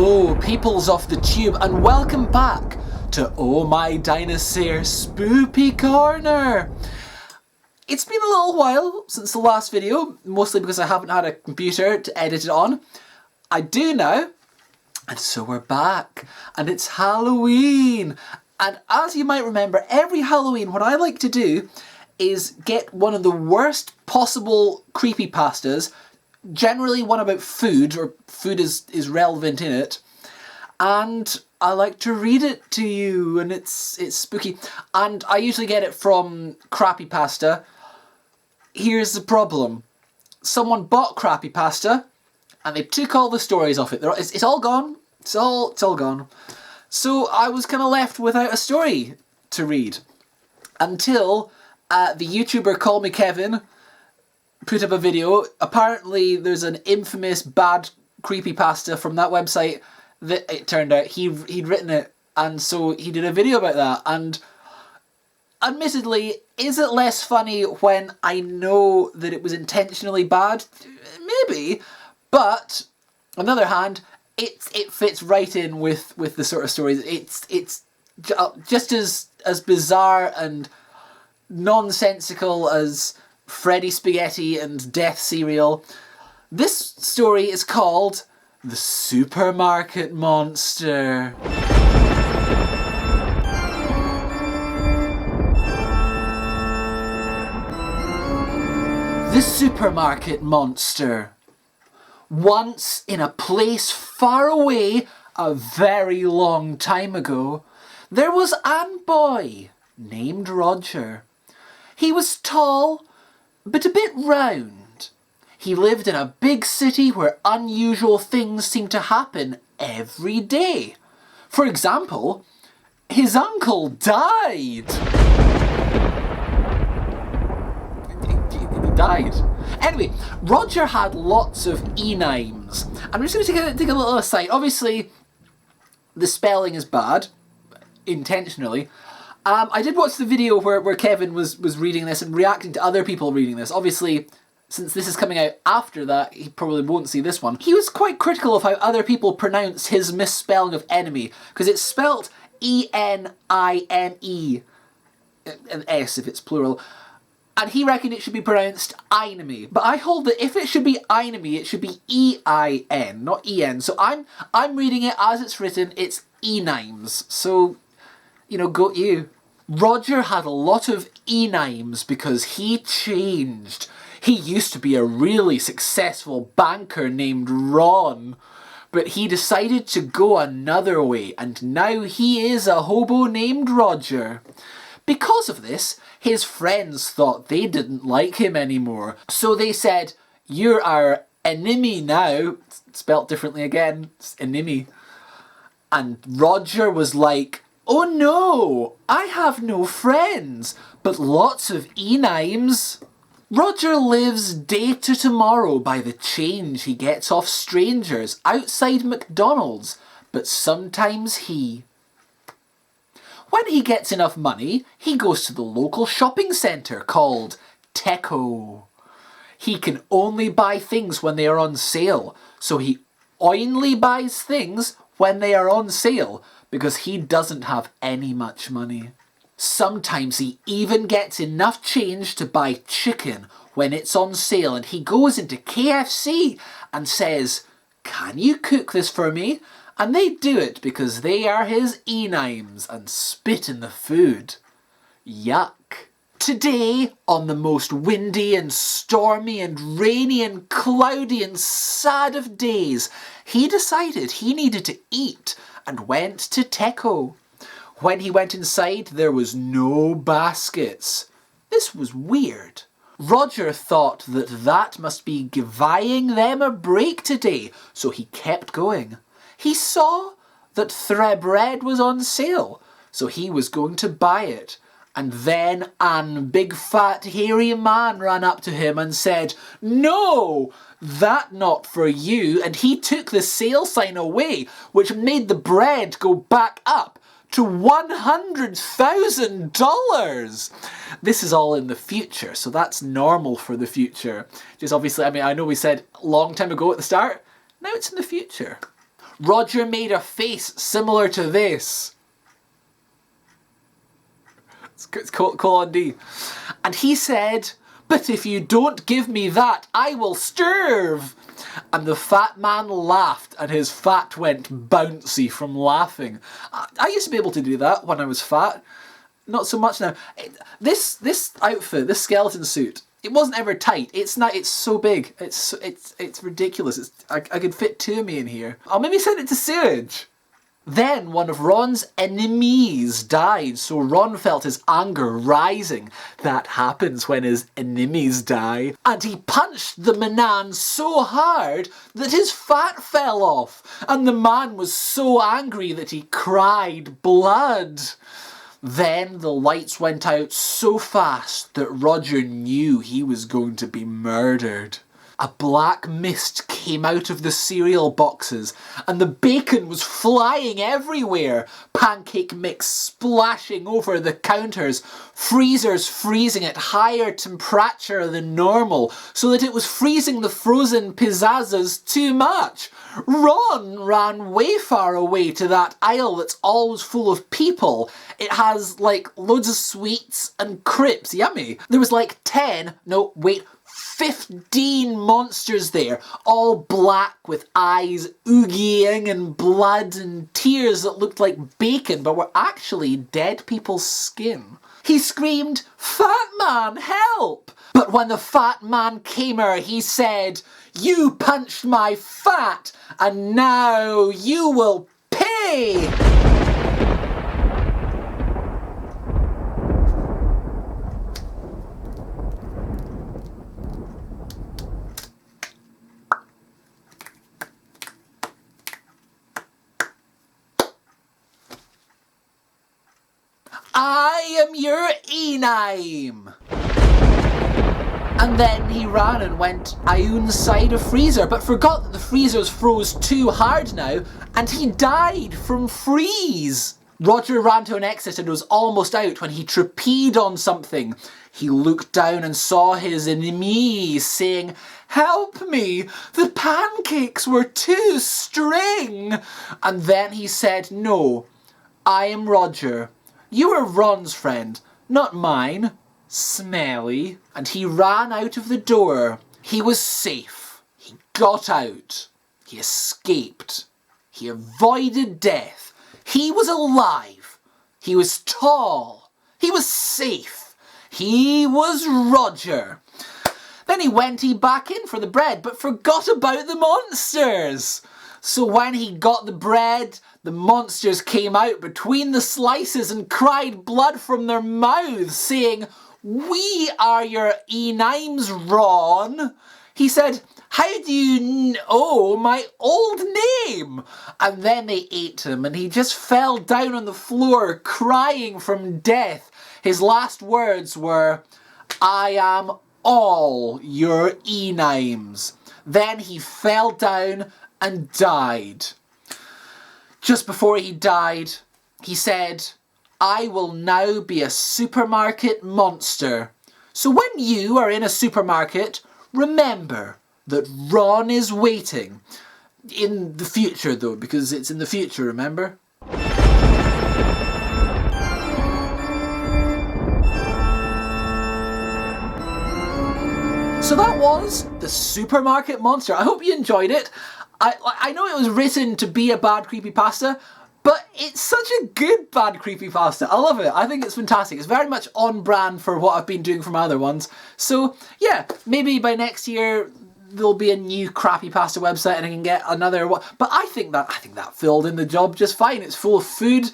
Hello, peoples of the tube, and welcome back to Ohmydinosare Spoopy Corner. It's been a little while since the last video, mostly because I haven't had a computer to edit it on. I do now, and so we're back, and it's Halloween. And as you might remember, every Halloween what I like to do is get one of the worst possible creepypastas, generally one about food, or food is relevant in it, and I like to read it to you, and it's spooky. And I usually get it from Crappypasta. Here's the problem. Someone bought Crappypasta, and they took all the stories off it. It's all gone. It's all gone. So I was kind of left without a story to read. Until the YouTuber Call Me Kevin put up a video. Apparently there's an infamous bad creepypasta from that website that it turned out he'd written it, and so he did a video about that. And admittedly, is it less funny when I know that it was intentionally bad? Maybe, but on the other hand, it fits right in with the sort of stories. It's just as bizarre and nonsensical as Freddy Spaghetti and Death Cereal. This story is called The Supermarket Monster. The Supermarket Monster. Once in a place far away, a very long time ago, there was a boy named Roger. He was tall, but a bit round. He lived in a big city where unusual things seemed to happen every day. For example, his uncle died. He died. Anyway, Roger had lots of e-names. I'm just going to take a little aside. Obviously, the spelling is bad, intentionally. I did watch the video where Kevin was reading this and reacting to other people reading this. Obviously, since this is coming out after that, he probably won't see this one. He was quite critical of how other people pronounce his misspelling of enemy, because it's spelt E-N-I-M-E, an S if it's plural, and he reckoned it should be pronounced enemy. But I hold that if it should be enemy, it should be E-I-N, not E-N. So I'm reading it as it's written, it's E-names. So, you know, go you. Roger had a lot of e-names because he changed. He used to be a really successful banker named Ron, but he decided to go another way, and now he is a hobo named Roger. Because of this, his friends thought they didn't like him anymore, so they said, "You're our enemy now." Spelt differently again, it's enemy. And Roger was like, "Oh no, I have no friends, but lots of e-names." Roger lives day to tomorrow by the change he gets off strangers outside McDonald's, but sometimes when he gets enough money, he goes to the local shopping centre called Teco. He can only buy things when they are on sale, so he only buys things when they are on sale, because he doesn't have any much money. Sometimes he even gets enough change to buy chicken when it's on sale, and he goes into KFC and says, "Can you cook this for me?" And they do it because they are his e-names and spit in the food. Yuck. Today, on the most windy and stormy and rainy and cloudy and sad of days, he decided he needed to eat and went to Teco. When he went inside, there was no baskets. This was weird. Roger thought that must be giving them a break today, so he kept going. He saw that Thread was on sale, so he was going to buy it. And then an big fat hairy man ran up to him and said, "No, that not for you," and he took the sale sign away, which made the bread go back up to $100,000. This is all in the future, so that's normal for the future. Just obviously, I mean, I know we said a long time ago at the start, now it's in the future. Roger made a face similar to this. It's colon D. And he said, "But if you don't give me that, I will starve." And the fat man laughed and his fat went bouncy from laughing. I used to be able to do that when I was fat. Not so much now. This outfit, this skeleton suit, it wasn't ever tight. It's so big. It's ridiculous. I could fit two of me in here. I'll maybe send it to sewage. Then one of Ron's enemies died, so Ron felt his anger rising. That happens when his enemies die. And he punched the man so hard that his fat fell off. And the man was so angry that he cried blood. Then the lights went out so fast that Roger knew he was going to be murdered. A black mist came out of the cereal boxes and the bacon was flying everywhere. Pancake mix splashing over the counters, freezers freezing at higher temperature than normal so that it was freezing the frozen pizzazz too much. Ron ran way far away to that aisle that's always full of people. It has like loads of sweets and crepes, yummy. There was like 15 monsters there, all black with eyes oogieing and blood and tears that looked like bacon but were actually dead people's skin. He screamed, "Fat man, help!" But when the fat man came here, he said, "You punched my fat and now you will pay!" "I am your E-name!" And then he ran and went inside a freezer, but forgot that the freezers froze too hard now, and he died from freeze. Roger ran to an exit and was almost out when he trapezed on something. He looked down and saw his enemy saying, "Help me, the pancakes were too string." And then he said, "No, I am Roger. You are Ron's friend, not mine. Smelly." And he ran out of the door. He was safe. He got out. He escaped. He avoided death. He was alive. He was tall. He was safe. He was Roger. Then he went back in for the bread, but forgot about the monsters. So when he got the bread, the monsters came out between the slices and cried blood from their mouths, saying, "We are your E-names, Ron." He said, "How do you know my old name?" And then they ate him and he just fell down on the floor crying from death. His last words were, "I am all your E-names." Then he fell down and died. Just before he died, he said, "I will now be a supermarket monster. So when you are in a supermarket, remember that Ron is waiting." In the future though, because it's in the future, remember? So that was the Supermarket Monster. I hope you enjoyed it. I know it was written to be a bad creepypasta, but it's such a good bad creepypasta. I love it. I think it's fantastic. It's very much on brand for what I've been doing for my other ones. So yeah, maybe by next year there'll be a new crappy pasta website and I can get another one. But I think that filled in the job just fine. It's full of food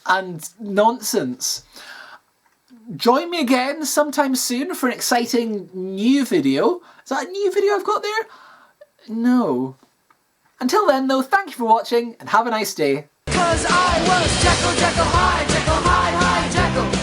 and nonsense. Join me again sometime soon for an exciting new video. Is that a new video I've got there? No. Until then though, thank you for watching and have a nice day. 'Cause I was Jekyll, Jekyll, Hyde, Jekyll, Hyde, Hyde, Jekyll.